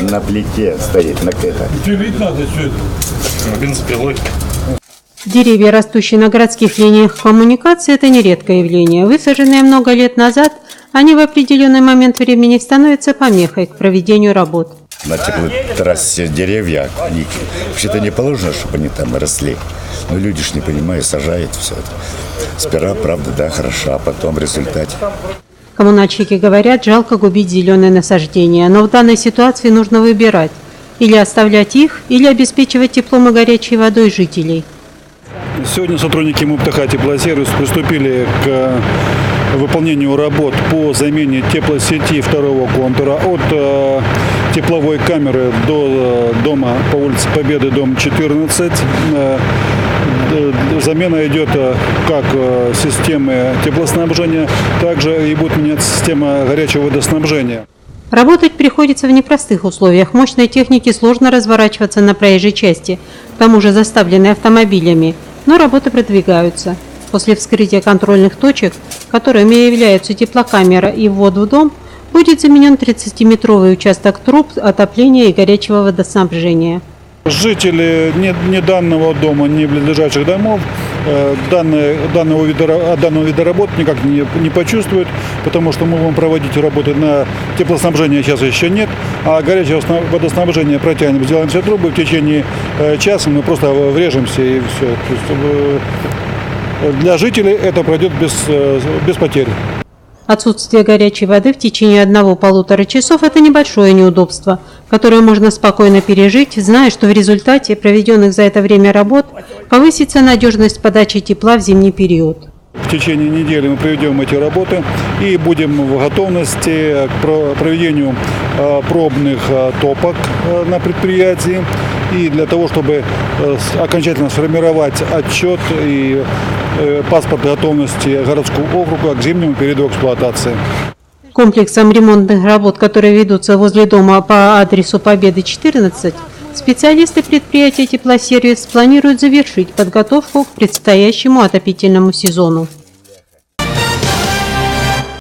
На плите стоит, на это. Пилить надо все это. Бензопилой. Деревья, растущие на городских линиях коммуникации, это нередкое явление. Высаженные много лет назад, они в определенный момент времени становятся помехой к проведению работ. На теплотрассе деревья, вообще-то не положено, чтобы они там росли. Но люди ж не понимают, сажают все это. Сперва, правда, да, хорошо, а потом в результате. Коммунальщики говорят, жалко губить зеленые насаждения, но в данной ситуации нужно выбирать. Или оставлять их, или обеспечивать теплом и горячей водой жителей. Сегодня сотрудники МУПТХ «Теплосервис» приступили к выполнению работ по замене теплосети второго контура от тепловой камеры до дома по улице Победы, дом 14. Замена идет как системы теплоснабжения, также и будет меняться система горячего водоснабжения. Работать приходится в непростых условиях. Мощной технике сложно разворачиваться на проезжей части, к тому же заставленной автомобилями, но работы продвигаются. После вскрытия контрольных точек, которыми являются теплокамера и ввод в дом, будет заменен 30-метровый участок труб отопления и горячего водоснабжения. Жители ни данного дома, ни близлежащих домов данного вида работ никак не почувствуют, потому что мы будем проводить работы на теплоснабжение, сейчас еще нет, а горячее водоснабжение протянем, сделаем все трубы, в течение часа мы просто врежемся и все. То есть, для жителей это пройдет без потерь. Отсутствие горячей воды в течение 1–1,5 часов – это небольшое неудобство, которое можно спокойно пережить, зная, что в результате проведенных за это время работ повысится надежность подачи тепла в зимний период. В течение недели мы проведем эти работы и будем в готовности к проведению пробных топок на предприятии. И для того, чтобы окончательно сформировать отчет и паспорт готовности городского округа к зимнему периоду эксплуатации. Комплексом ремонтных работ, которые ведутся возле дома по адресу Победы, 14, специалисты предприятия «Теплосервис» планируют завершить подготовку к предстоящему отопительному сезону.